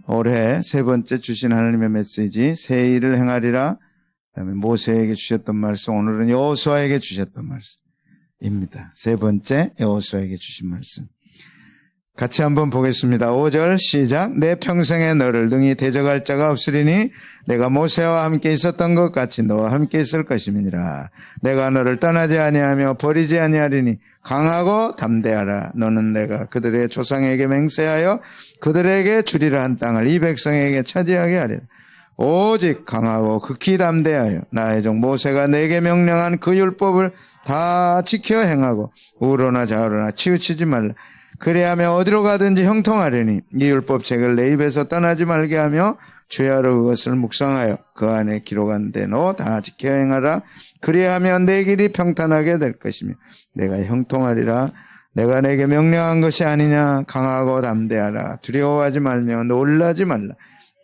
올해 세 번째 주신 하나님의 메시지, 새 일을 행하리라. 그다음에 모세에게 주셨던 말씀, 오늘은 여호수아에게 주셨던 말씀입니다. 세 번째 여호수아에게 주신 말씀. 같이 한번 보겠습니다. 5절 시작. 내 평생에 너를 능히 대적할 자가 없으리니 내가 모세와 함께 있었던 것 같이 너와 함께 있을 것임이니라. 내가 너를 떠나지 아니하며 버리지 아니하리니 강하고 담대하라. 너는 내가 그들의 조상에게 맹세하여 그들에게 주리라 한 땅을 이 백성에게 차지하게 하리라. 오직 강하고 극히 담대하여 나의 종 모세가 내게 명령한 그 율법을 다 지켜 행하고 우로나 좌우로나 치우치지 말라. 그리하면 어디로 가든지 형통하려니 이 율법책을 내 입에서 떠나지 말게 하며 주야로 그것을 묵상하여 그 안에 기록한 대로 다 지켜 행하라. 그리하면 내 길이 평탄하게 될 것이며 내가 형통하리라. 내가 내게 명령한 것이 아니냐. 강하고 담대하라. 두려워하지 말며 놀라지 말라.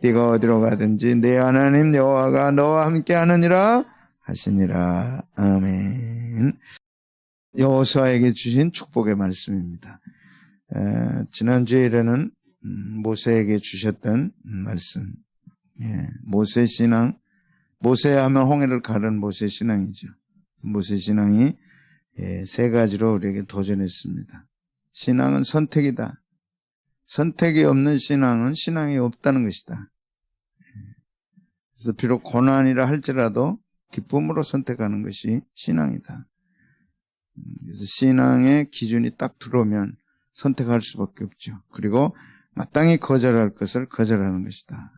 네가 어디로 가든지 내 하나님 여호와가 너와 함께 하느니라 하시니라. 아멘. 여호수아에게 주신 축복의 말씀입니다. 지난주에는 모세에게 주셨던 말씀, 모세 신앙, 모세 하면 홍해를 가른 모세 신앙이죠. 모세 신앙이 세 가지로 우리에게 도전했습니다. 신앙은 선택이다. 선택이 없는 신앙은 신앙이 없다는 것이다. 그래서 비록 고난이라 할지라도 기쁨으로 선택하는 것이 신앙이다. 그래서 신앙의 기준이 딱 들어오면 선택할 수밖에 없죠. 그리고 마땅히 거절할 것을 거절하는 것이다.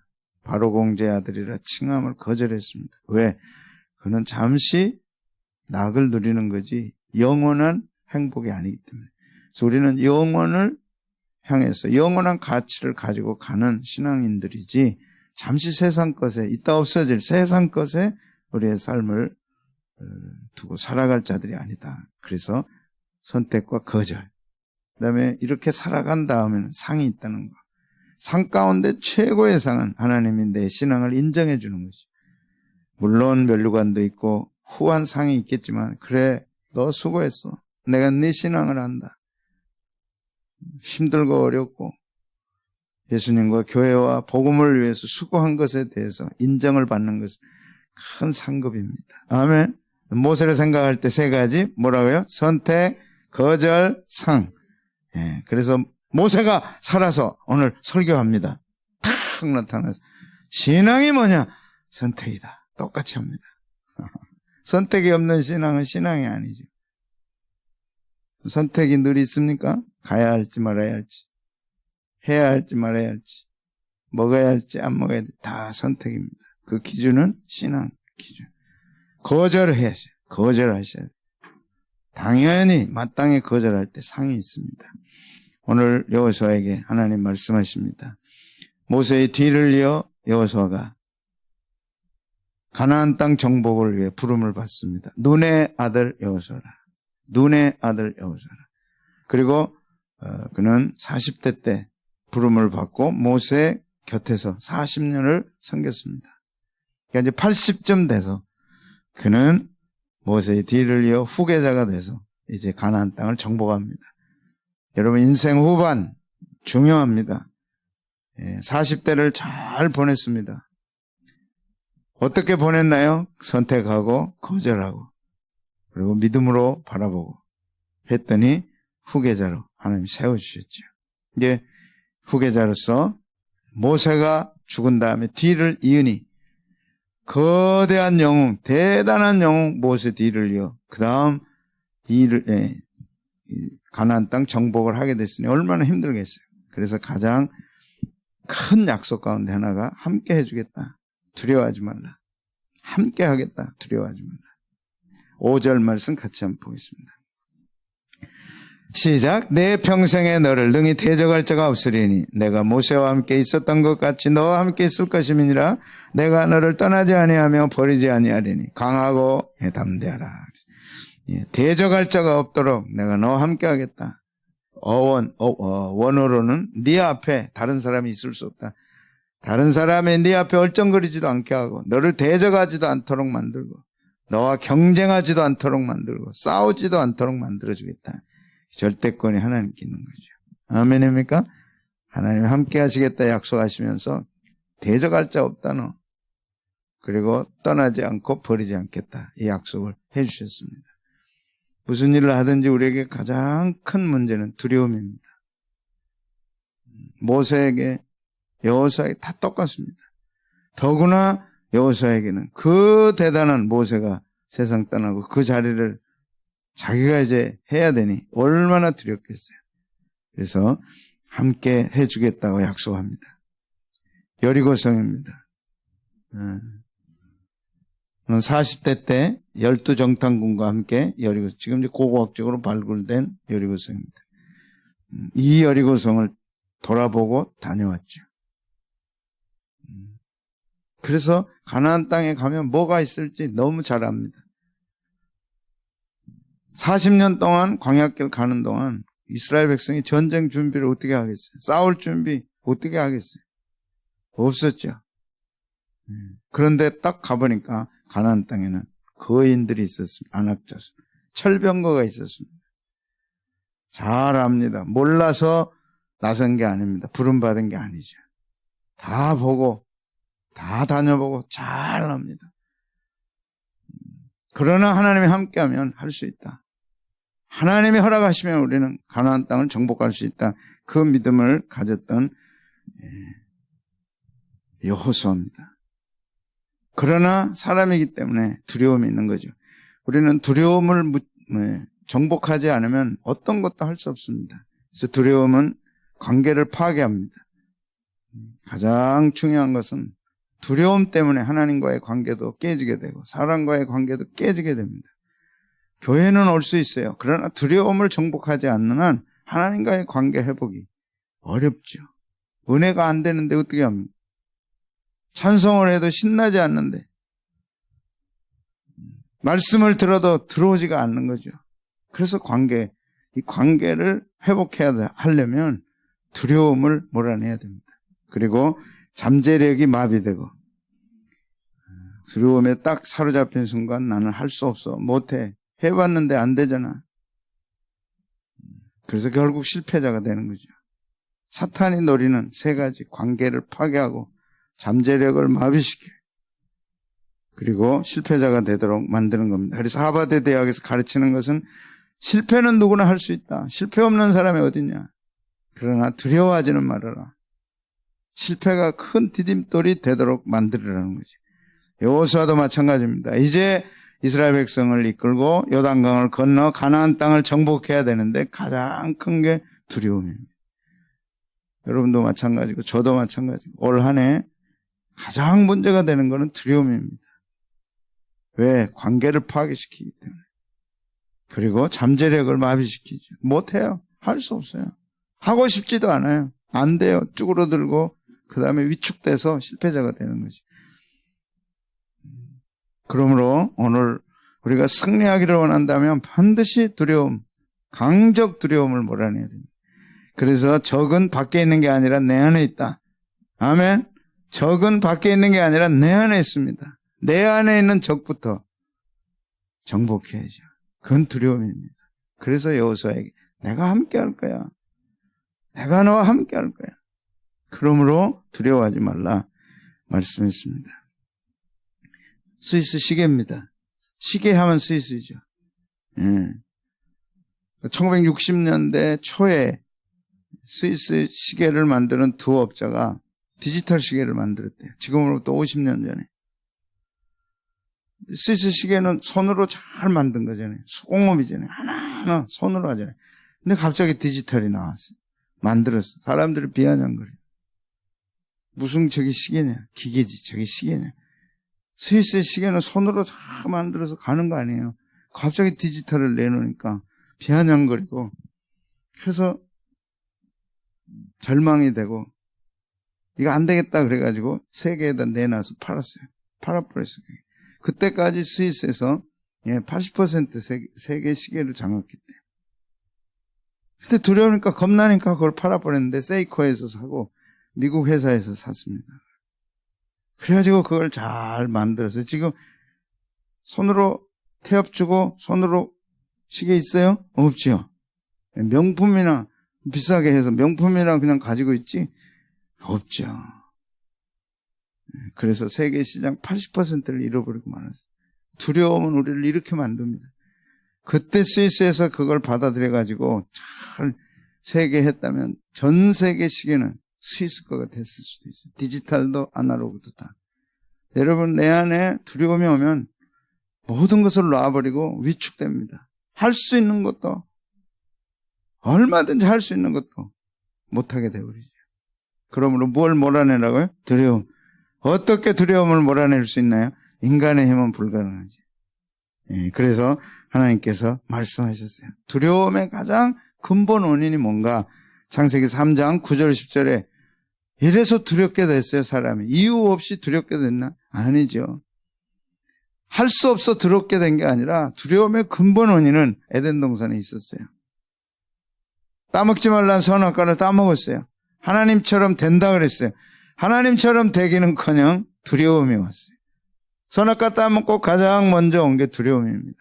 바로 공제의 아들이라 칭함을 거절했습니다. 왜? 그는 잠시 낙을 누리는 거지 영원한 행복이 아니기 때문에. 그래서 우리는 영원을 향해서 영원한 가치를 가지고 가는 신앙인들이지 잠시 세상 것에 있다 없어질 세상 것에 우리의 삶을 두고 살아갈 자들이 아니다. 그래서 선택과 거절. 그 다음에 이렇게 살아간 다음에는 상이 있다는 거. 상 가운데 최고의 상은 하나님이 내 신앙을 인정해 주는 것이죠. 물론 면류관도 있고 후한 상이 있겠지만 그래 너 수고했어. 내가 네 신앙을 안다. 힘들고 어렵고 예수님과 교회와 복음을 위해서 수고한 것에 대해서 인정을 받는 것은 큰 상급입니다. 아멘. 모세를 생각할 때 세 가지 뭐라고요? 선택, 거절, 상. 그래서 모세가 살아서 오늘 설교합니다. 탁 나타나서 신앙이 뭐냐? 선택이다. 똑같이 합니다. 선택이 없는 신앙은 신앙이 아니죠. 선택이 늘 있습니까? 가야 할지 말아야 할지, 해야 할지 말아야 할지, 먹어야 할지 안 먹어야 할지 다 선택입니다. 그 기준은 신앙 기준. 거절해야죠. 거절하셔야 돼요. 당연히 마땅히 거절할 때 상이 있습니다. 오늘 여호수아에게 하나님 말씀하십니다. 모세의 뒤를 이어 여호수아가 가나안 땅 정복을 위해 부름을 받습니다. 눈의 아들 여호수아라. 눈의 아들 여호수아라. 그리고 그는 40대 때 부름을 받고 모세 곁에서 40년을 섬겼습니다. 그러니까 이제 80쯤 돼서 그는 모세의 뒤를 이어 후계자가 돼서 이제 가나안 땅을 정복합니다. 여러분 인생 후반 중요합니다. 40대를 잘 보냈습니다. 어떻게 보냈나요? 선택하고 거절하고 그리고 믿음으로 바라보고 했더니 후계자로 하나님이 세워주셨죠. 이제 후계자로서 모세가 죽은 다음에 뒤를 이으니 거대한 영웅, 대단한 영웅 모세 뒤를 이어 그 다음 가나안 땅 정복을 하게 됐으니 얼마나 힘들겠어요. 그래서 가장 큰 약속 가운데 하나가 함께 해주겠다. 두려워하지 말라. 함께 하겠다. 두려워하지 말라. 5절 말씀 같이 한번 보겠습니다. 시작. 내 평생에 너를 능히 대적할 자가 없으리니 내가 모세와 함께 있었던 것 같이 너와 함께 있을 것임이니라. 내가 너를 떠나지 아니하며 버리지 아니하리니 강하고 담대하라. 대적할 자가 없도록 내가 너와 함께 하겠다. 원어로는 네 앞에 다른 사람이 있을 수 없다. 다른 사람이 네 앞에 얼쩡거리지도 않게 하고 너를 대적하지도 않도록 만들고 너와 경쟁하지도 않도록 만들고 싸우지도 않도록 만들어주겠다. 절대권이 하나님께 있는 거죠. 아멘입니까? 하나님 함께 하시겠다 약속하시면서 대적할 자 없다 너. 그리고 떠나지 않고 버리지 않겠다. 이 약속을 해주셨습니다. 무슨 일을 하든지 우리에게 가장 큰 문제는 두려움입니다. 모세에게 여호수아에게 다 똑같습니다. 더구나 여호수아에게는 그 대단한 모세가 세상 떠나고 그 자리를 자기가 이제 해야 되니 얼마나 두렵겠어요. 그래서 함께 해주겠다고 약속합니다. 여리고성입니다. 40대 때 12정탐군과 함께 여리고성, 지금 이제 고고학적으로 발굴된 여리고성입니다. 이 여리고성을 돌아보고 다녀왔죠. 그래서 가나안 땅에 가면 뭐가 있을지 너무 잘 압니다. 40년 동안 광야길 가는 동안 이스라엘 백성이 전쟁 준비를 어떻게 하겠어요? 싸울 준비 어떻게 하겠어요? 없었죠. 그런데 딱 가보니까 가나안 땅에는 거인들이 있었습니다. 안악자수, 철병거가 있었습니다. 잘 압니다. 몰라서 나선 게 아닙니다. 부름받은 게 아니죠. 다 보고 다 다녀보고 잘 압니다. 그러나 하나님이 함께하면 할 수 있다. 하나님이 허락하시면 우리는 가나안 땅을 정복할 수 있다. 그 믿음을 가졌던 여호수아입니다. 그러나 사람이기 때문에 두려움이 있는 거죠. 우리는 두려움을 정복하지 않으면 어떤 것도 할 수 없습니다. 그래서 두려움은 관계를 파괴합니다. 가장 중요한 것은 두려움 때문에 하나님과의 관계도 깨지게 되고 사람과의 관계도 깨지게 됩니다. 교회는 올 수 있어요. 그러나 두려움을 정복하지 않는 한 하나님과의 관계 회복이 어렵죠. 은혜가 안 되는데 어떻게 합니까? 찬송을 해도 신나지 않는데 말씀을 들어도 들어오지가 않는 거죠. 그래서 이 관계를 회복해야 하려면 두려움을 몰아내야 됩니다. 그리고 잠재력이 마비되고 두려움에 딱 사로잡힌 순간 나는 할 수 없어, 못해, 해봤는데 안 되잖아. 그래서 결국 실패자가 되는 거죠. 사탄이 노리는 세 가지: 관계를 파괴하고 잠재력을 마비시켜 그리고 실패자가 되도록 만드는 겁니다. 그래서 하버드 대학에서 가르치는 것은 실패는 누구나 할 수 있다. 실패 없는 사람이 어딨냐. 그러나 두려워하지는 말아라. 실패가 큰 디딤돌이 되도록 만들으라는 거지. 여호수아도 마찬가지입니다. 이제 이스라엘 백성을 이끌고 요단강을 건너 가나안 땅을 정복해야 되는데 가장 큰 게 두려움입니다. 여러분도 마찬가지고 저도 마찬가지고 올 한 해 가장 문제가 되는 것은 두려움입니다. 왜? 관계를 파괴시키기 때문에. 그리고 잠재력을 마비시키죠. 못해요. 할 수 없어요. 하고 싶지도 않아요. 안 돼요. 쭈그러들고 그 다음에 위축돼서 실패자가 되는 거죠. 그러므로 오늘 우리가 승리하기를 원한다면 반드시 두려움, 강적 두려움을 몰아내야 됩니다. 그래서 적은 밖에 있는 게 아니라 내 안에 있다. 아멘. 적은 밖에 있는 게 아니라 내 안에 있습니다. 내 안에 있는 적부터 정복해야죠. 그건 두려움입니다. 그래서 여호수아에게 내가 함께 할 거야. 내가 너와 함께 할 거야. 그러므로 두려워하지 말라 말씀했습니다. 스위스 시계입니다. 시계 하면 스위스죠. 1960년대 초에 스위스 시계를 만드는 두 업자가 디지털 시계를 만들었대요. 지금으로부터 50년 전에. 스위스 시계는 손으로 잘 만든 거잖아요. 수공업이잖아요. 하나하나 손으로 하잖아요. 근데 갑자기 디지털이 나왔어요. 만들었어. 사람들이 비아냥거려요. 무슨 저기 시계냐. 기계지 저기 시계냐. 스위스 시계는 손으로 잘 만들어서 가는 거 아니에요. 갑자기 디지털을 내놓으니까 비아냥거리고 그래서 절망이 되고 이거 안 되겠다 그래가지고 세계에다 내놔서 팔았어요. 팔아버렸어요. 그때까지 스위스에서 80% 세계 시계를 장악했대요. 근데 두려우니까 겁나니까 그걸 팔아버렸는데 세이코에서 사고 미국 회사에서 샀습니다. 그래가지고 그걸 잘 만들어서 지금 손으로 태엽 주고 손으로 시계 있어요? 없죠. 명품이나 비싸게 해서 명품이랑 그냥 가지고 있지? 없죠. 그래서 세계 시장 80%를 잃어버리고 말았어요. 두려움은 우리를 이렇게 만듭니다. 그때 스위스에서 그걸 받아들여가지고 잘 세계했다면 전 세계 시계는 스위스 거가 됐을 수도 있어요. 디지털도 아날로그도 다. 여러분, 내 안에 두려움이 오면 모든 것을 놔버리고 위축됩니다. 할 수 있는 것도, 얼마든지 할 수 있는 것도 못하게 되어버리죠. 그러므로 뭘 몰아내라고요? 두려움. 어떻게 두려움을 몰아낼 수 있나요? 인간의 힘은 불가능하죠. 그래서 하나님께서 말씀하셨어요. 두려움의 가장 근본 원인이 뭔가? 창세기 3장 9절 10절에 이래서 두렵게 됐어요, 사람이. 이유 없이 두렵게 됐나? 아니죠. 할 수 없어 두렵게 된 게 아니라 두려움의 근본 원인은 에덴 동산에 있었어요. 따먹지 말라는 선악과를 따먹었어요. 하나님처럼 된다 그랬어요. 하나님처럼 되기는커녕 두려움이 왔어요. 선악과 따먹고 가장 먼저 온 게 두려움입니다.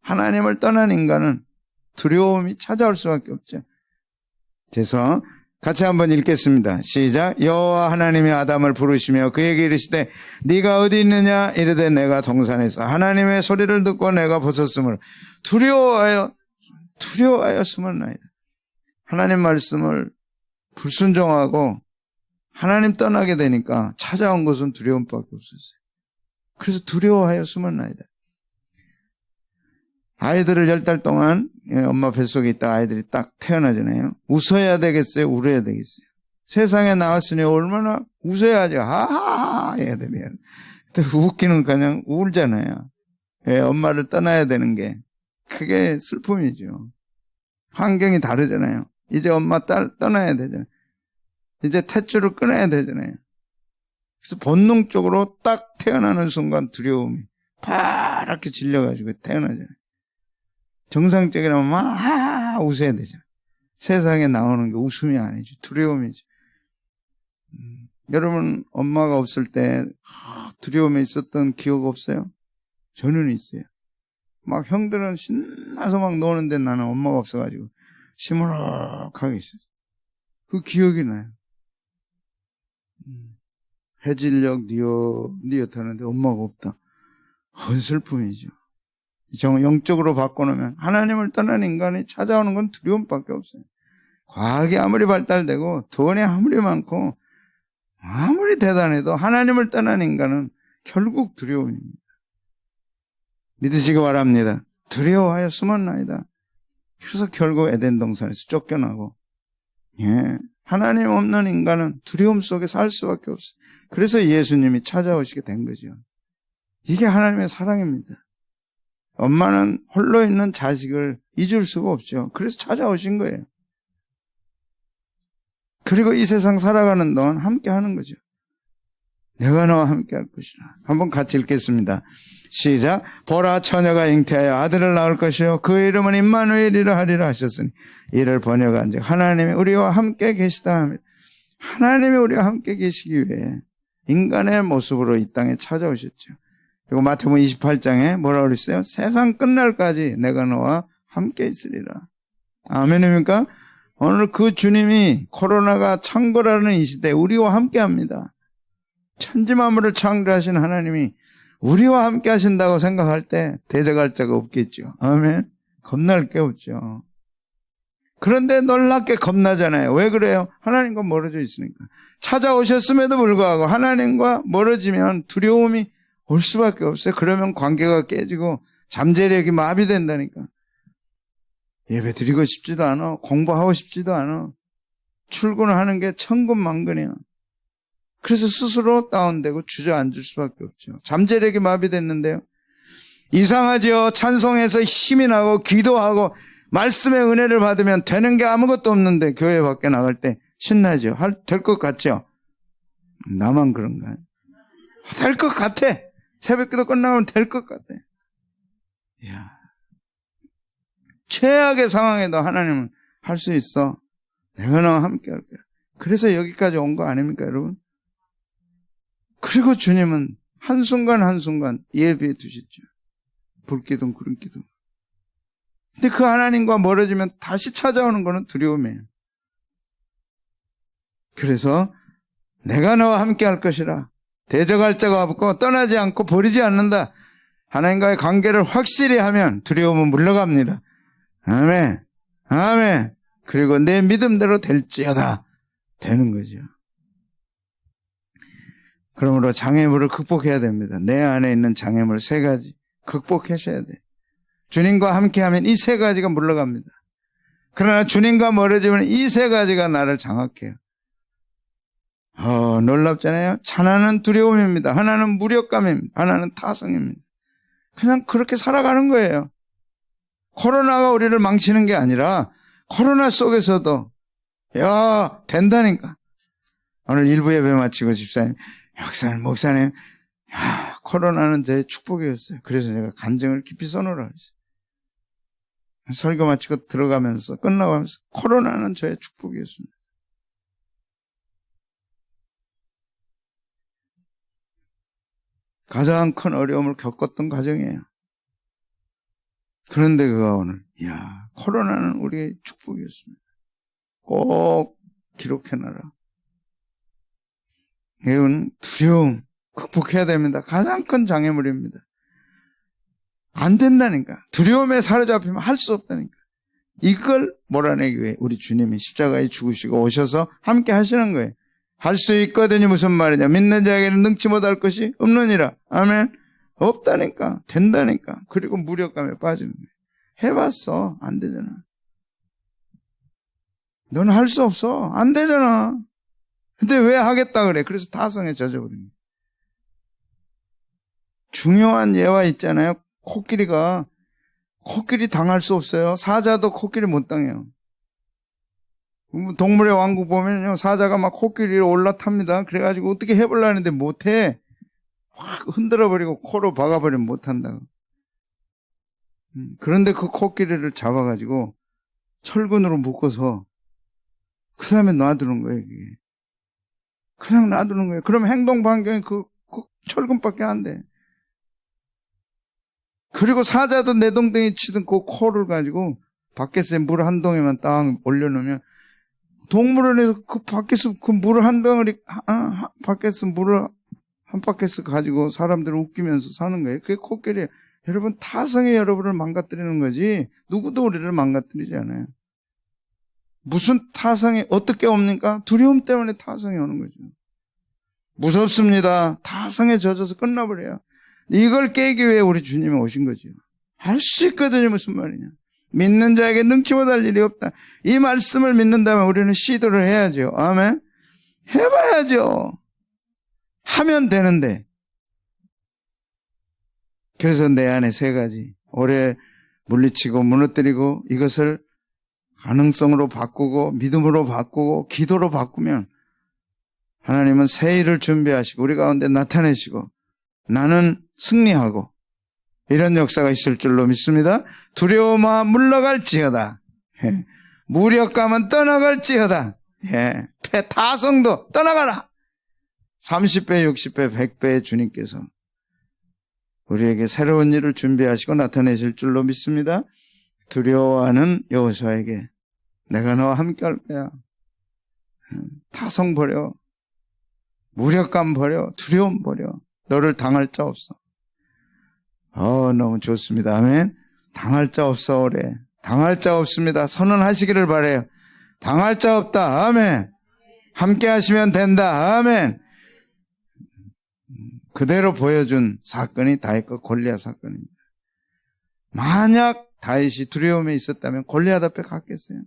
하나님을 떠난 인간은 두려움이 찾아올 수밖에 없죠. 그래서 같이 한번 읽겠습니다. 시작. 여호와 하나님이 아담을 부르시며 그에게 이르시되 네가 어디 있느냐? 이르되 내가 동산에서 하나님의 소리를 듣고 내가 벗었으므로 두려워하여 숨었나이다. 하나님 말씀을 불순종하고 하나님 떠나게 되니까 찾아온 것은 두려움밖에 없었어요. 그래서 두려워하여 숨었나이다. 아이들을 10달 동안 엄마 뱃속에 있다 아이들이 딱 태어나잖아요. 웃어야 되겠어요? 울어야 되겠어요? 세상에 나왔으니 얼마나 웃어야죠. 하하하 애들이. 근데 웃기는 그냥 울잖아요. 엄마를 떠나야 되는 게 그게 슬픔이죠. 환경이 다르잖아요. 이제 엄마 딸 떠나야 되잖아요. 이제 탯줄을 끊어야 되잖아요. 그래서 본능적으로 딱 태어나는 순간 두려움이 파랗게 질려가지고 태어나잖아요. 정상적이라면 막 하하 웃어야 되잖아요. 세상에 나오는 게 웃음이 아니죠. 두려움이죠. 여러분 엄마가 없을 때 두려움에 있었던 기억 없어요? 저는 있어요. 막 형들은 신나서 막 노는데 나는 엄마가 없어가지고 시무룩하게 있어요. 그 기억이 나요. 해질녘 니엇하는데 엄마가 없다. 헌 슬픔이죠. 영적으로 바꿔놓으면 하나님을 떠난 인간이 찾아오는 건 두려움밖에 없어요. 과학이 아무리 발달되고 돈이 아무리 많고 아무리 대단해도 하나님을 떠난 인간은 결국 두려움입니다. 믿으시기 바랍니다. 두려워하여 숨었나이다. 그래서 결국 에덴 동산에서 쫓겨나고 하나님 없는 인간은 두려움 속에 살 수밖에 없어요. 그래서 예수님이 찾아오시게 된 거죠. 이게 하나님의 사랑입니다. 엄마는 홀로 있는 자식을 잊을 수가 없죠. 그래서 찾아오신 거예요. 그리고 이 세상 살아가는 동안 함께 하는 거죠. 내가 너와 함께 할 것이라. 한번 같이 읽겠습니다. 시작. 보라 처녀가 잉태하여 아들을 낳을 것이요 그 이름은 임마누엘이라 하리라 하셨으니 이를 번역한 즉 하나님이 우리와 함께 계시다 하며 하나님이 우리와 함께 계시기 위해 인간의 모습으로 이 땅에 찾아오셨죠. 그리고 마태복음 28장에 뭐라고 그랬어요? 세상 끝날까지 내가 너와 함께 있으리라. 아멘입니까? 오늘 그 주님이 코로나가 창궐하는 이 시대에 우리와 함께 합니다. 천지만물을 창조하신 하나님이 우리와 함께 하신다고 생각할 때 대적할 자가 없겠죠. 아멘. 겁날 게 없죠. 그런데 놀랍게 겁나잖아요. 왜 그래요? 하나님과 멀어져 있으니까. 찾아오셨음에도 불구하고 하나님과 멀어지면 두려움이 올 수밖에 없어요. 그러면 관계가 깨지고 잠재력이 마비된다니까. 예배 드리고 싶지도 않아. 공부하고 싶지도 않아. 출근하는 게 천근만근이야. 그래서 스스로 다운되고 주저앉을 수밖에 없죠. 잠재력이 마비됐는데요. 이상하죠. 찬송해서 힘이 나고 기도하고 말씀의 은혜를 받으면 되는 게 아무것도 없는데 교회 밖에 나갈 때 신나죠. 될 것 같죠. 나만 그런가? 될 것 같아. 새벽기도 끝나면 될 것 같아. 이야. 최악의 상황에도 하나님은 할 수 있어. 내가 너와 함께 할 거야. 그래서 여기까지 온 거 아닙니까, 여러분? 그리고 주님은 한순간 한순간 예비해 두셨죠. 불기둥, 구름기둥. 근데 그 하나님과 멀어지면 다시 찾아오는 거는 두려움이에요. 그래서 내가 너와 함께 할 것이라. 대적할 자가 없고 떠나지 않고 버리지 않는다. 하나님과의 관계를 확실히 하면 두려움은 물러갑니다. 아멘. 아멘. 그리고 내 믿음대로 될지어다. 되는 거죠. 그러므로 장애물을 극복해야 됩니다. 내 안에 있는 장애물 3가지 극복하셔야 돼. 주님과 함께하면 이 3가지가 물러갑니다. 그러나 주님과 멀어지면 이 3가지가 나를 장악해요. 놀랍잖아요. 하나는 두려움입니다. 하나는 무력감입니다. 하나는 타성입니다. 그냥 그렇게 살아가는 거예요. 코로나가 우리를 망치는 게 아니라 코로나 속에서도 된다니까. 오늘 1부 예배 마치고 집사님, 목사님, 코로나는 제 축복이었어요. 그래서 제가 간증을 깊이 써놓으라 했어요. 설교 마치고 들어가면서 끝나가면서 코로나는 저의 축복이었습니다. 가장 큰 어려움을 겪었던 가정이에요. 그런데 그가 오늘 코로나는 우리의 축복이었습니다. 꼭 기록해놔라. 이건 두려움 극복해야 됩니다. 가장 큰 장애물입니다. 안 된다니까. 두려움에 사로잡히면 할 수 없다니까. 이걸 몰아내기 위해 우리 주님이 십자가에 죽으시고 오셔서 함께 하시는 거예요. 할 수 있거든요. 무슨 말이냐. 믿는 자에게는 능치 못할 것이 없느니라. 아멘. 없다니까. 된다니까. 그리고 무력감에 빠지는 거예요. 해봤어. 안 되잖아. 너는 할 수 없어. 안 되잖아. 근데 왜 하겠다 그래. 그래서 타성에 젖어버립니다. 중요한 예화 있잖아요. 코끼리 당할 수 없어요. 사자도 코끼리 못 당해요. 동물의 왕국 보면요, 사자가 막 코끼리를 올라탑니다. 그래가지고 어떻게 해보려는데 못해. 확 흔들어버리고 코로 박아버리면 못한다고. 그런데 그 코끼리를 잡아가지고 철근으로 묶어서 그 다음에 놔두는 거예요. 이게. 그냥 놔두는 거예요. 그러면 행동 반경이 그 철근밖에 안 돼. 그리고 사자도 내동댕이 치던 그 코를 가지고 바켓에 물 한 동이만 딱 올려놓으면 동물원에서 그 바켓에 그 물 한 덩어리, 바켓에 물을 한 바켓을 가지고 사람들을 웃기면서 사는 거예요. 그게 코끼리예요. 여러분, 타성이 여러분을 망가뜨리는 거지 누구도 우리를 망가뜨리지 않아요. 무슨 타성이 어떻게 옵니까? 두려움 때문에 타성이 오는 거죠. 무섭습니다. 타성에 젖어서 끝나버려요. 이걸 깨기 위해 우리 주님이 오신 거죠. 할 수 있거든요. 무슨 말이냐. 믿는 자에게 능치 못할 일이 없다. 이 말씀을 믿는다면 우리는 시도를 해야죠. 아멘. 해봐야죠. 하면 되는데. 그래서 내 안에 3가지. 오래 물리치고 무너뜨리고 이것을 가능성으로 바꾸고 믿음으로 바꾸고 기도로 바꾸면 하나님은 새 일을 준비하시고 우리 가운데 나타내시고 나는 승리하고 이런 역사가 있을 줄로 믿습니다. 두려움아 물러갈지어다. 무력감은 떠나갈지어다. 타성도 떠나가라. 30배, 60배, 100배의 주님께서 우리에게 새로운 일을 준비하시고 나타내실 줄로 믿습니다. 두려워하는 여호수아에게 내가 너와 함께 할 거야. 타성 버려. 무력감 버려. 두려움 버려. 너를 당할 자 없어. 너무 좋습니다. 아멘. 당할 자 없어 그래. 당할 자 없습니다. 선언하시기를 바라요. 당할 자 없다. 아멘. 함께 하시면 된다. 아멘. 그대로 보여준 사건이 다윗과 골리앗 사건입니다. 만약 다윗이 두려움에 있었다면 골리앗 앞에 갔겠어요?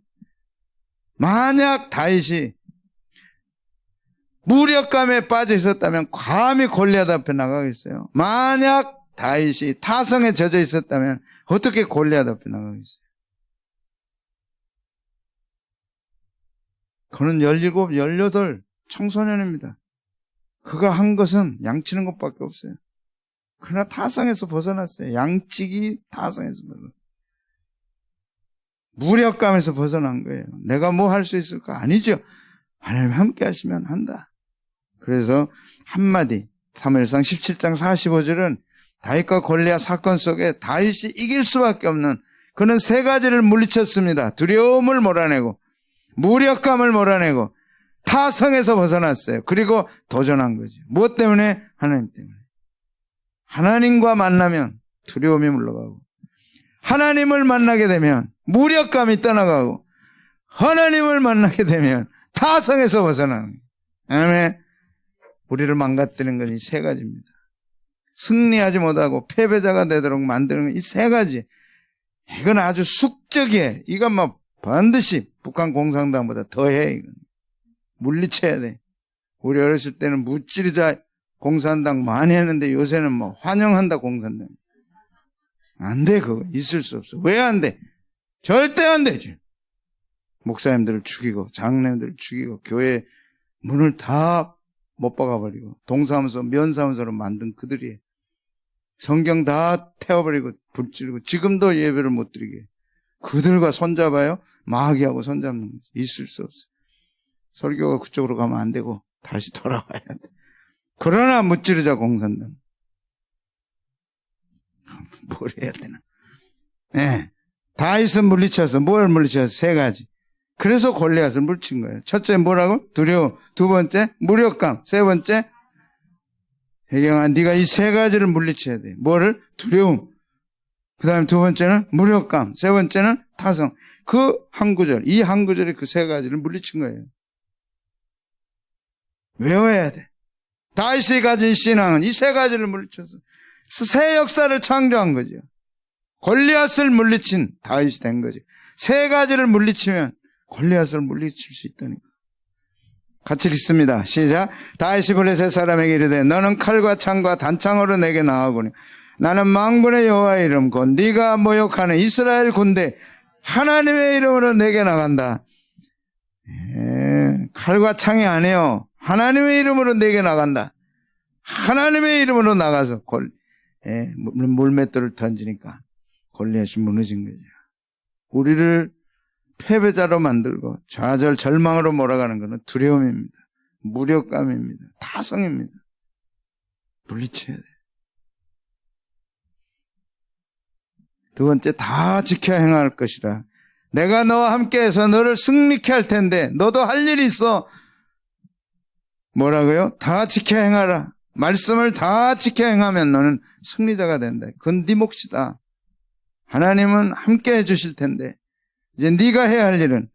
만약 다윗이 무력감에 빠져 있었다면 감히 골리앗 앞에 나가겠어요? 만약 다윗이 타성에 젖어 있었다면 어떻게 골리앗 앞에 나가겠어요? 그는 17, 18 청소년입니다. 그가 한 것은 양치는 것밖에 없어요. 그러나 타성에서 벗어났어요. 양치기 타성에서 벗어났어요. 무력감에서 벗어난 거예요. 내가 뭐 할 수 있을까? 아니죠. 하나님 함께 하시면 한다. 그래서 한마디 사무엘상 17장 45절은 다윗과 골리앗 사건 속에 다윗이 이길 수밖에 없는 그는 3가지를 물리쳤습니다. 두려움을 몰아내고 무력감을 몰아내고 타성에서 벗어났어요. 그리고 도전한 거죠. 무엇 때문에? 하나님 때문에. 하나님과 만나면 두려움이 물러가고, 하나님을 만나게 되면 무력감이 떠나가고, 하나님을 만나게 되면 타성에서 벗어나는 거예요. 아멘. 우리를 망가뜨리는 건 이 세 가지입니다. 승리하지 못하고 패배자가 되도록 만드는 이 세 가지. 이건 아주 숙적이에요. 이건 뭐 반드시 북한 공산당보다 더해. 이건 물리쳐야 돼. 우리 어렸을 때는 무찌르자 공산당 많이 했는데 요새는 뭐 환영한다 공산당. 안 돼, 그거. 있을 수 없어. 왜 안 돼? 절대 안 되지. 목사님들을 죽이고 장로님들을 죽이고 교회 문을 다 못 박아버리고 동사무소 면사무소로 만든 그들이 성경 다 태워버리고 불지르고 지금도 예배를 못 드리게 그들과 손잡아요? 마귀하고 손잡는 거지. 있을 수 없어. 설교가 그쪽으로 가면 안 되고 다시 돌아와야 돼. 그러나 무찌르자 공산당. 뭘 해야 되나? 네. 다윗은 물리쳐서 뭘 물리쳐서 세 가지. 그래서 골리앗을 물친 거예요. 첫째 뭐라고? 두려움. 두 번째 무력감. 세 번째 혜경아 네가 이 세 가지를 물리쳐야 돼. 뭐를? 두려움. 그 다음에 두 번째는 무력감. 세 번째는 타성. 그 한 구절, 이 한 구절이 그 세 가지를 물리친 거예요. 외워야 돼. 다윗이 가진 신앙은 이 세 가지를 물리쳐서 새 역사를 창조한 거죠. 골리앗을 물리친 다윗이 된 거죠. 세 가지를 물리치면 골리앗을 물리칠 수 있다니까. 같이 읽습니다. 시작. 다윗이 블레셋 사람에게 이르되 너는 칼과 창과 단창으로 내게 나아오거니 나는 만군의 여호와의 이름 곧 네가 모욕하는 이스라엘 군대 하나님의 이름으로 내게 나간다. 칼과 창이 아니에요. 하나님의 이름으로 내게 나간다. 하나님의 이름으로 나가서 물맷돌을 던지니까 골리앗이 무너진 거죠. 우리를 패배자로 만들고 좌절 절망으로 몰아가는 것은 두려움입니다. 무력감입니다. 타성입니다. 물리쳐야 돼요. 두 번째, 다 지켜 행할 것이라. 내가 너와 함께해서 너를 승리케 할 텐데 너도 할 일이 있어. 뭐라고요? 다 지켜 행하라. 말씀을 다 지켜 행하면 너는 승리자가 된다. 그건 네 몫이다. 하나님은 함께 해주실 텐데 이제 네가 해야 할 일은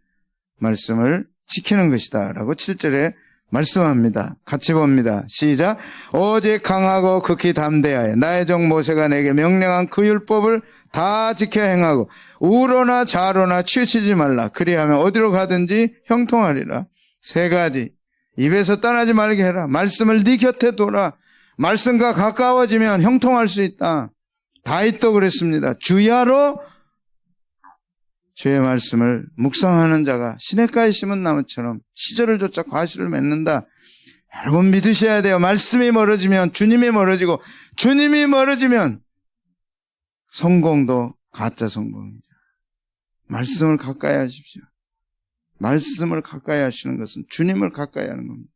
말씀을 지키는 것이다 라고 7절에 말씀합니다. 같이 봅니다. 시작. 오직 강하고 극히 담대하여 나의 종 모세가 내게 명령한 그 율법을 다 지켜 행하고 우로나 좌로나 치우치지 말라. 그리하면 어디로 가든지 형통하리라. 세 가지. 입에서 떠나지 말게 해라. 말씀을 네 곁에 둬라. 말씀과 가까워지면 형통할 수 있다. 다윗도 그랬습니다. 주야로 주의 말씀을 묵상하는 자가 시냇가에 심은 나무처럼 시절을 쫓아 과실을 맺는다. 여러분 믿으셔야 돼요. 말씀이 멀어지면 주님이 멀어지고 주님이 멀어지면 성공도 가짜 성공이죠. 말씀을 가까이 하십시오. 말씀을 가까이 하시는 것은 주님을 가까이 하는 겁니다.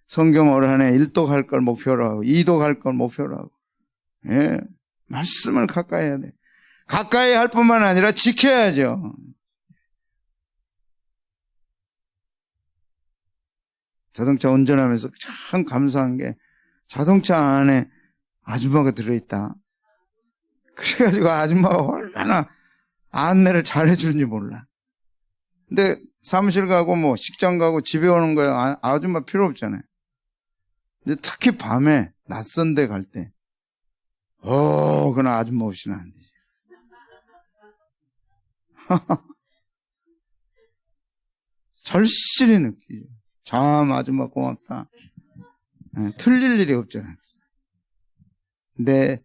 성경 올 한 해 1도 갈 걸 목표로 하고 2도 갈 걸 목표로 하고 말씀을 가까이 해야 돼. 가까이 할 뿐만 아니라 지켜야죠. 자동차 운전하면서 참 감사한 게 자동차 안에 아줌마가 들어있다. 그래가지고 아줌마가 얼마나 안내를 잘해주는지 몰라. 근데 사무실 가고 뭐 식장 가고 집에 오는 거야 아줌마 필요 없잖아요. 근데 특히 밤에 낯선 데 갈 때 그건 아줌마 없이는 안 되지. 절실히 느끼죠. 참 아줌마 고맙다. 틀릴 일이 없잖아요. 근데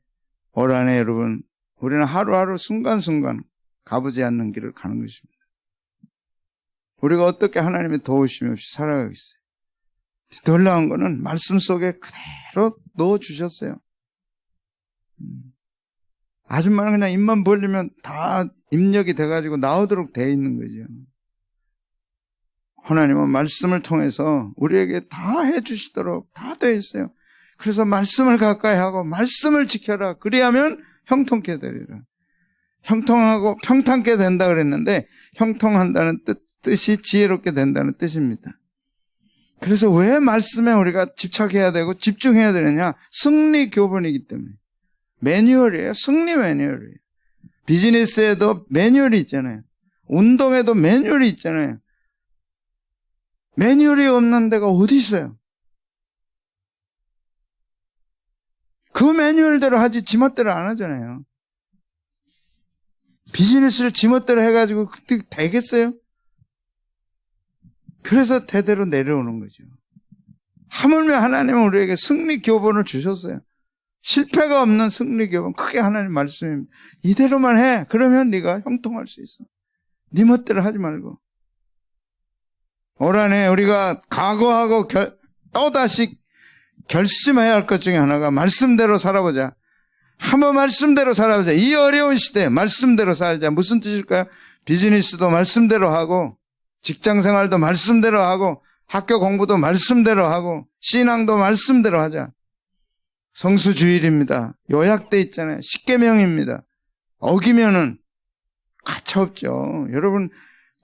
올 한 해 여러분 우리는 하루하루 순간순간 가보지 않는 길을 가는 것입니다. 우리가 어떻게 하나님의 도우심이 없이 살아가고 있어요. 놀라운 거는 말씀 속에 그대로 넣어주셨어요. 아줌마는 그냥 입만 벌리면 다 입력이 돼가지고 나오도록 돼 있는 거죠. 하나님은 말씀을 통해서 우리에게 다 해주시도록 다 돼 있어요. 그래서 말씀을 가까이 하고 말씀을 지켜라. 그리하면 형통케 되리라. 형통하고 평탄케 된다 그랬는데 형통한다는 뜻이 지혜롭게 된다는 뜻입니다. 그래서 왜 말씀에 우리가 집착해야 되고 집중해야 되느냐? 승리 교본이기 때문에. 매뉴얼이에요. 승리 매뉴얼이에요. 비즈니스에도 매뉴얼이 있잖아요. 운동에도 매뉴얼이 있잖아요. 매뉴얼이 없는 데가 어디 있어요? 그 매뉴얼대로 하지 지멋대로 안 하잖아요. 비즈니스를 지멋대로 해가지고 그때 되겠어요? 그래서 대대로 내려오는 거죠. 하물며 하나님은 우리에게 승리 교본을 주셨어요. 실패가 없는 승리 교본, 크게 하나님 말씀입니다. 이대로만 해. 그러면 네가 형통할 수 있어. 네 멋대로 하지 말고. 올 한해 우리가 각오하고 또다시 결심해야 할 것 중에 하나가 말씀대로 살아보자. 한번 말씀대로 살아보자. 이 어려운 시대에 말씀대로 살자. 무슨 뜻일까요? 비즈니스도 말씀대로 하고, 직장생활도 말씀대로 하고, 학교 공부도 말씀대로 하고, 신앙도 말씀대로 하자. 성수주일입니다. 요약돼 있잖아요. 십계명입니다. 어기면은 가차없죠. 여러분,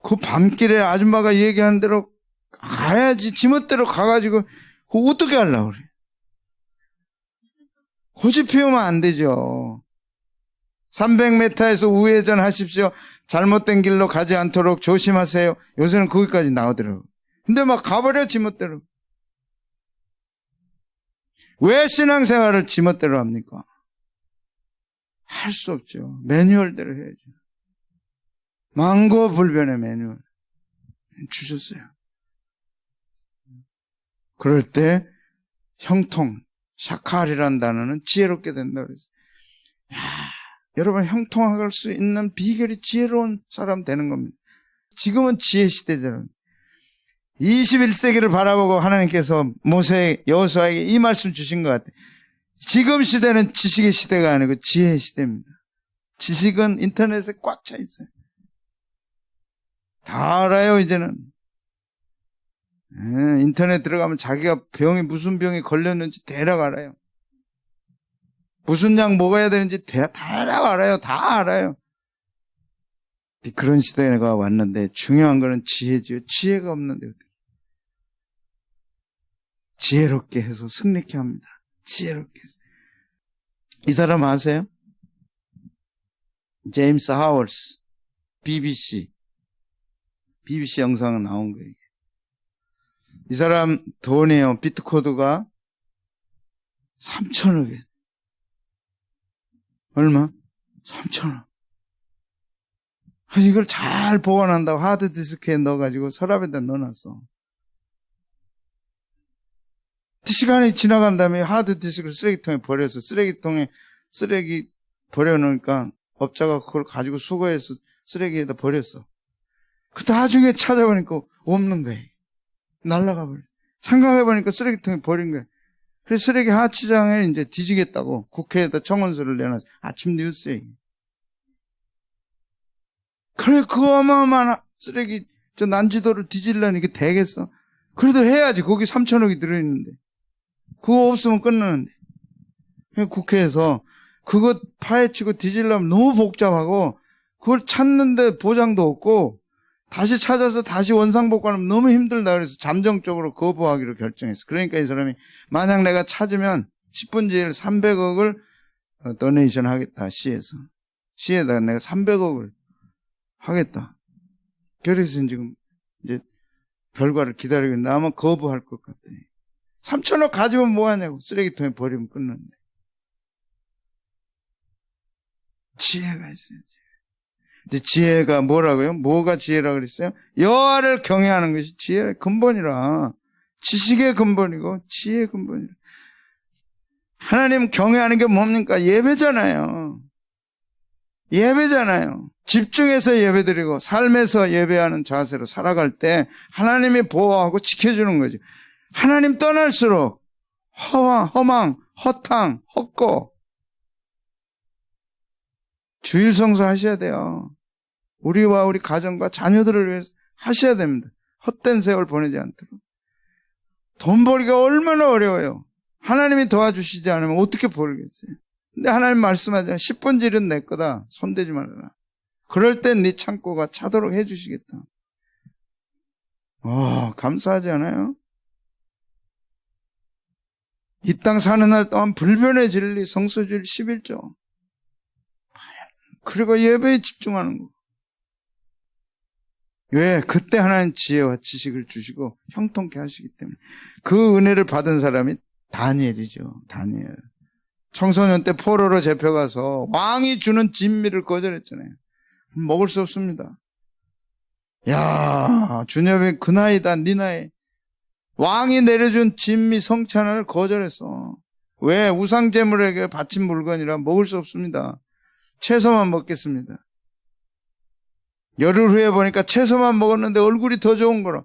그 밤길에 아줌마가 얘기하는 대로 가야지. 지멋대로 가가지고 그거 어떻게 하려고 그래? 고집 피우면 안 되죠. 300m에서 우회전 하십시오. 잘못된 길로 가지 않도록 조심하세요. 요새는 거기까지 나오더라고요. 근데 막 가버려, 지멋대로. 왜 신앙생활을 지멋대로 합니까? 할 수 없죠. 매뉴얼대로 해야죠. 망고불변의 매뉴얼 주셨어요. 그럴 때 형통, 샤칼이라는 단어는 지혜롭게 된다고 그랬어요. 여러분, 형통할 수 있는 비결이 지혜로운 사람 되는 겁니다. 지금은 지혜 시대잖아요. 21세기를 바라보고 하나님께서 모세, 여호수아에게 이 말씀 주신 것 같아요. 지금 시대는 지식의 시대가 아니고 지혜의 시대입니다. 지식은 인터넷에 꽉 차 있어요. 다 알아요, 이제는. 인터넷 들어가면 자기가 무슨 병이 걸렸는지 대략 알아요. 무슨 약 먹어야 되는지 대략 알아요. 다 알아요. 그런 시대가 왔는데 중요한 거는 지혜죠. 지혜가 없는데 어떻게. 지혜롭게 해서 승리케 합니다. 지혜롭게 해서. 이 사람 아세요? 제임스 하워스, BBC 영상은 나온 거예요. 이 사람 돈이에요. 비트코드가 3천억이에요. 얼마? 3천억. 이걸 잘 보관한다고 하드디스크에 넣어가지고 서랍에다 넣어놨어. 시간이 지나간 다음에 하드디스크를 쓰레기통에 버려서 쓰레기 버려놓으니까 업자가 그걸 가지고 수거해서 쓰레기에다 버렸어. 그 나중에 찾아보니까 없는 거예요. 날라가 버려. 생각해보니까 쓰레기통에 버린 거예요. 그래서 쓰레기 하치장에 이제 뒤지겠다고 국회에다 청원서를 내놨어요. 아침 뉴스에. 그래, 그 어마어마한 쓰레기, 난지도를 뒤질려니 이게 되겠어? 그래도 해야지. 거기 3천억이 들어있는데. 그거 없으면 끝나는데. 국회에서 그거 파헤치고 뒤질려면 너무 복잡하고, 그걸 찾는데 보장도 없고, 다시 찾아서 다시 원상복구하면 너무 힘들다 그래서 잠정적으로 거부하기로 결정했어. 그러니까 이 사람이 만약 내가 찾으면 10분지에 300억을 도네이션 하겠다. 시에다가 내가 300억을 하겠다. 그래서 지금 이제 결과를 기다리고 있는데 아마 거부할 것 같아. 3천억 가지면 뭐하냐고. 쓰레기통에 버리면 끝났네. 지혜가 있어요. 근데 지혜가 뭐라고요? 뭐가 지혜라 그랬어요? 여호와를 경외하는 것이 지혜의 근본이라. 지식의 근본이고 지혜의 근본이라. 하나님 경외하는 게 뭡니까? 예배잖아요. 예배잖아요. 집중해서 예배드리고 삶에서 예배하는 자세로 살아갈 때 하나님이 보호하고 지켜주는 거죠. 하나님 떠날수록 허망, 허탕, 헛고 주일 성수 하셔야 돼요. 우리와 우리 가정과 자녀들을 위해서 하셔야 됩니다. 헛된 세월 보내지 않도록. 돈 벌기가 얼마나 어려워요. 하나님이 도와주시지 않으면 어떻게 벌겠어요. 근데 하나님 말씀하잖아요. 10분질은 내 거다. 손대지 말아라. 그럴 땐 네 창고가 차도록 해주시겠다. 감사하지 않아요? 이 땅 사는 날 동안 불변의 진리, 성소주일 11조. 그리고 예배에 집중하는 거. 왜? 그때 하나님 지혜와 지식을 주시고 형통케 하시기 때문에. 그 은혜를 받은 사람이 다니엘이죠. 다니엘. 청소년 때 포로로 잡혀가서 왕이 주는 진미를 거절했잖아요. 먹을 수 없습니다. 야, 주님이 그 나이다, 네 나이. 왕이 내려준 진미 성찬을 거절했어. 왜? 우상제물에게 바친 물건이라 먹을 수 없습니다. 채소만 먹겠습니다. 열흘 후에 보니까 채소만 먹었는데 얼굴이 더 좋은 거라.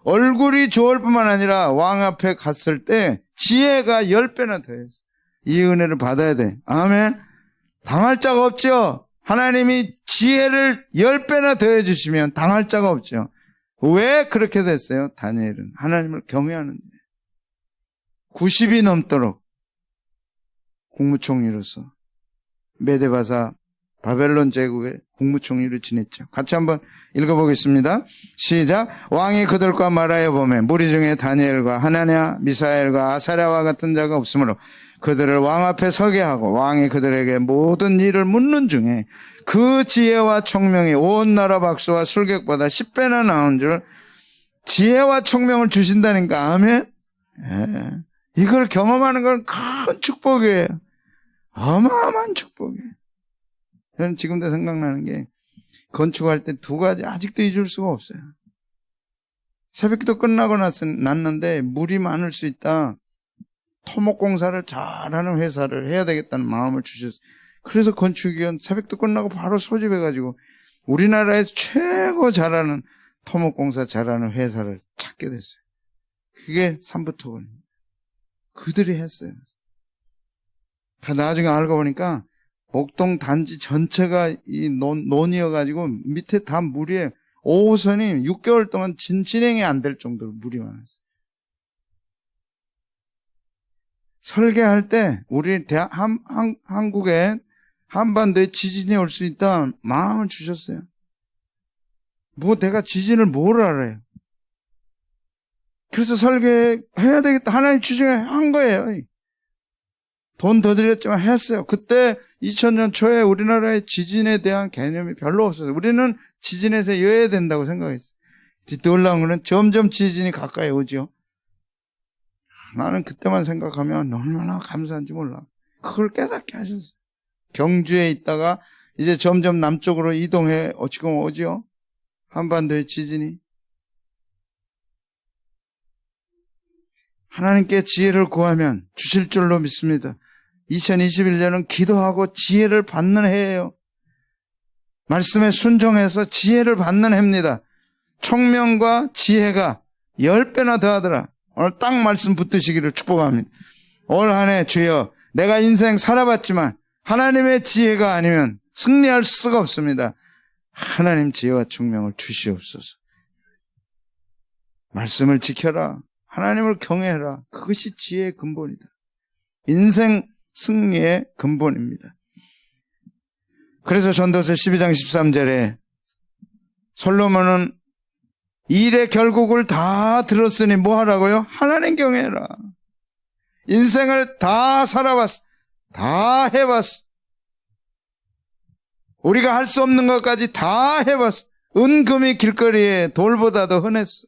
얼굴이 좋을 뿐만 아니라 왕 앞에 갔을 때 지혜가 10배나 더했어. 이 은혜를 받아야 돼. 아멘. 당할 자가 없죠. 하나님이 지혜를 10배나 더해 주시면 당할 자가 없죠. 왜 그렇게 됐어요? 다니엘은 하나님을 경외하는데 90이 넘도록 국무총리로서 메데바사 바벨론 제국의 국무총리로 지냈죠. 같이 한번 읽어보겠습니다. 시작. 왕이 그들과 말하여 보매 무리 중에 다니엘과 하나냐 미사엘과 아사랴와 같은 자가 없으므로 그들을 왕 앞에 서게 하고 왕이 그들에게 모든 일을 묻는 중에 그 지혜와 총명이 온 나라 박수와 술객보다 10배나 나온 줄. 지혜와 총명을 주신다니까. 아멘. 예. 이걸 경험하는 건 큰 축복이에요. 어마어마한 축복이에요. 저는 지금도 생각나는 게 건축할 때 두 가지 아직도 잊을 수가 없어요. 새벽기도 끝나고 났는데 물이 많을 수 있다. 토목공사를 잘하는 회사를 해야 되겠다는 마음을 주셨어요. 그래서 건축위원 새벽도 끝나고 바로 소집해가지고 우리나라에서 최고 잘하는 토목공사 잘하는 회사를 찾게 됐어요. 그게 삼부토건입니다. 그들이 했어요. 다 나중에 알고 보니까 목동 단지 전체가 이 논이어가지고 밑에 다 물이에요. 5호선이 6개월 동안 진행이 안 될 정도로 물이 많았어요. 설계할 때 우리 한국에 한반도에 지진이 올 수 있다 마음을 주셨어요. 뭐 내가 지진을 뭘 알아요. 그래서 설계해야 되겠다. 하나님 주중에 한 거예요. 돈 더 들였지만 했어요. 그때 2000년 초에 우리나라의 지진에 대한 개념이 별로 없었어요. 우리는 지진에서 여해야 된다고 생각했어요. 놀라운 거는 점점 지진이 가까이 오죠. 나는 그때만 생각하면 얼마나 감사한지 몰라. 그걸 깨닫게 하셨어요. 경주에 있다가 이제 점점 남쪽으로 이동해 지금 오죠. 한반도의 지진이. 하나님께 지혜를 구하면 주실 줄로 믿습니다. 2021년은 기도하고 지혜를 받는 해예요. 말씀에 순종해서 지혜를 받는 해입니다. 총명과 지혜가 10배나 더하더라. 오늘 딱 말씀 붙드시기를 축복합니다. 올 한 해 주여 내가 인생 살아봤지만 하나님의 지혜가 아니면 승리할 수가 없습니다. 하나님 지혜와 총명을 주시옵소서. 말씀을 지켜라. 하나님을 경외해라. 그것이 지혜의 근본이다. 인생 승리의 근본입니다. 그래서 전도서 12장 13절에 솔로몬은 일의 결국을 다 들었으니 뭐 하라고요? 하나님 경외해라. 인생을 다 살아봤어. 다 해봤어. 우리가 할 수 없는 것까지 다 해봤어. 은금이 길거리에 돌보다도 흔했어.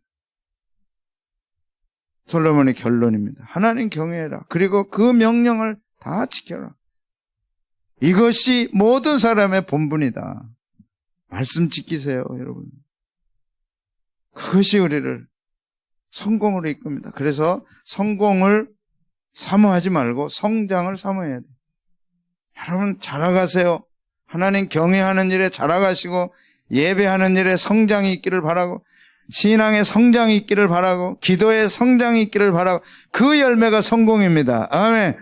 솔로몬의 결론입니다. 하나님 경외해라. 그리고 그 명령을 다 지켜라. 이것이 모든 사람의 본분이다. 말씀 지키세요, 여러분. 그것이 우리를 성공으로 이끕니다. 그래서 성공을 사모하지 말고 성장을 사모해야 돼요. 여러분 자라가세요. 하나님 경외하는 일에 자라가시고 예배하는 일에 성장이 있기를 바라고 신앙의 성장이 있기를 바라고 기도의 성장이 있기를 바라고 그 열매가 성공입니다. 아멘.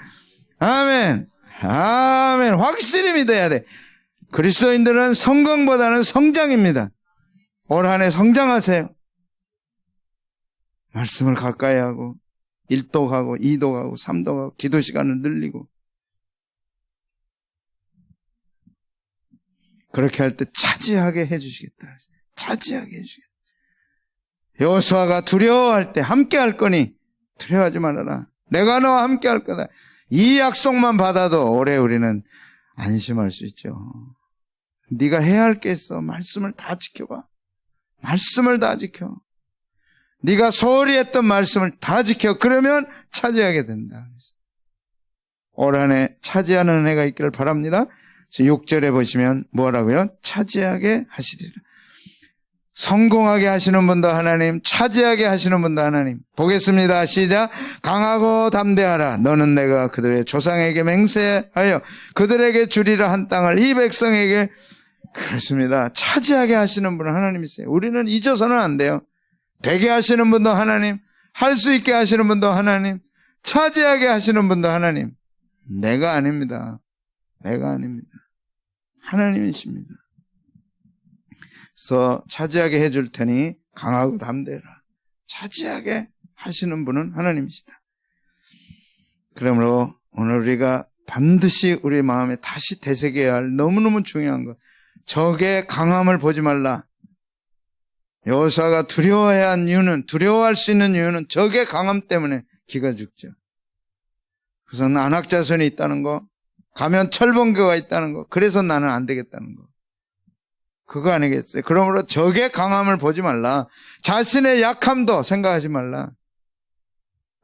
아멘. 아멘. 확실히 믿어야 돼. 그리스도인들은 성공보다는 성장입니다. 올 한 해 성장하세요. 말씀을 가까이 하고 1도 가고 2도 가고 3도 가고 기도 시간을 늘리고 그렇게 할 때 차지하게 해주시겠다. 차지하게 해주시겠다. 여호수아가 두려워할 때 함께 할 거니 두려워하지 말아라. 내가 너와 함께 할 거다. 이 약속만 받아도 올해 우리는 안심할 수 있죠. 네가 해야 할 게 있어. 말씀을 다 지켜봐. 말씀을 다 지켜. 네가 소홀히 했던 말씀을 다 지켜. 그러면 차지하게 된다. 올 한 해 차지하는 은혜가 있기를 바랍니다. 6절에 보시면 뭐라고요? 차지하게 하시리라. 성공하게 하시는 분도 하나님, 차지하게 하시는 분도 하나님. 보겠습니다. 시작. 강하고 담대하라. 너는 내가 그들의 조상에게 맹세하여 그들에게 주리라 한 땅을 이 백성에게. 그렇습니다. 차지하게 하시는 분은 하나님이세요. 우리는 잊어서는 안 돼요. 되게 하시는 분도 하나님, 할 수 있게 하시는 분도 하나님, 차지하게 하시는 분도 하나님. 내가 아닙니다. 내가 아닙니다. 하나님이십니다. 그래서 차지하게 해줄 테니 강하고 담대라. 차지하게 하시는 분은 하나님이시다. 그러므로 오늘 우리가 반드시 우리 마음에 다시 되새겨야 할 너무너무 중요한 것, 적의 강함을 보지 말라. 여호수아가 두려워해야 한 이유는, 두려워할 수 있는 이유는 적의 강함 때문에 기가 죽죠. 그래서 안악자손이 있다는 거, 가면 철봉교가 있다는 거, 그래서 나는 안 되겠다는 거, 그거 아니겠어요? 그러므로 적의 강함을 보지 말라. 자신의 약함도 생각하지 말라.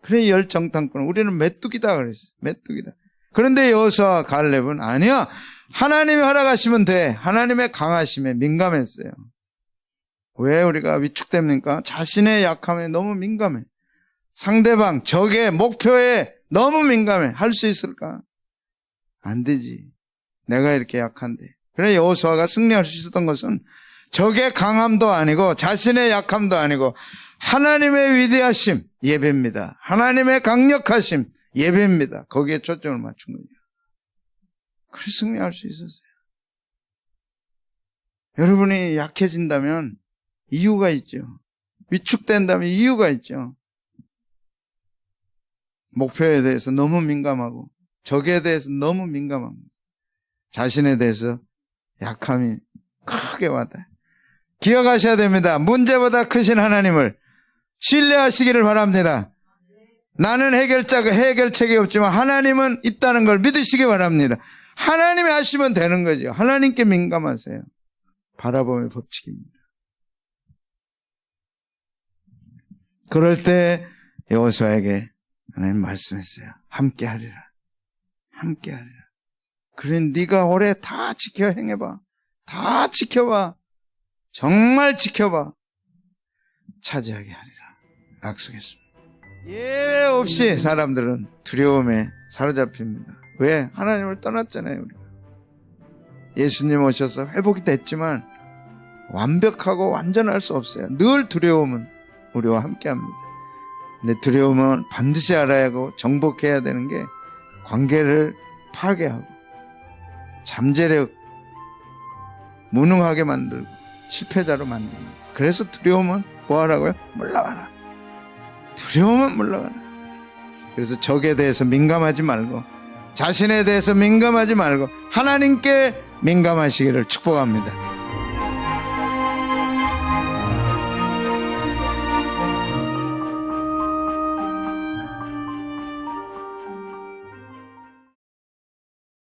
그래 열정탐꾼, 우리는 메뚜기다 그랬어요. 메뚜기다. 그런데 여호수아와 갈렙은 아니야, 하나님이 허락하시면 돼. 하나님의 강하심에 민감했어요. 왜 우리가 위축됩니까? 자신의 약함에 너무 민감해. 상대방, 적의 목표에 너무 민감해. 할 수 있을까? 안 되지. 내가 이렇게 약한데. 그래 여호수아가 승리할 수 있었던 것은 적의 강함도 아니고 자신의 약함도 아니고 하나님의 위대하심, 예배입니다. 하나님의 강력하심, 예배입니다. 거기에 초점을 맞춘 거죠. 그래서 승리할 수 있었어요. 여러분이 약해진다면 이유가 있죠. 위축된다면 이유가 있죠. 목표에 대해서 너무 민감하고 적에 대해서 너무 민감합니다. 자신에 대해서 약함이 크게 와닿아요. 기억하셔야 됩니다. 문제보다 크신 하나님을 신뢰하시기를 바랍니다. 나는 해결책이 없지만 하나님은 있다는 걸 믿으시기 바랍니다. 하나님이 하시면 되는 거죠. 하나님께 민감하세요. 바라봄의 법칙입니다. 그럴 때 여호수아에게 하나님 말씀했어요. 함께 하리라. 함께 하리라. 그래 네가 올해 다 지켜 행해봐. 다 지켜봐. 정말 지켜봐. 차지하게 하리라. 약속했습니다. 예외 없이 사람들은 두려움에 사로잡힙니다. 왜? 하나님을 떠났잖아요. 우리가. 예수님 오셔서 회복이 됐지만 완벽하고 완전할 수 없어요. 늘 두려움은 우리와 함께합니다. 근데 두려움은 반드시 알아야 하고 정복해야 되는 게 관계를 파괴하고 잠재력 무능하게 만들고 실패자로 만듭니다. 그래서 두려움은 뭐 하라고요? 물러가라. 두려움은 물러가라. 그래서 적에 대해서 민감하지 말고 자신에 대해서 민감하지 말고 하나님께 민감하시기를 축복합니다.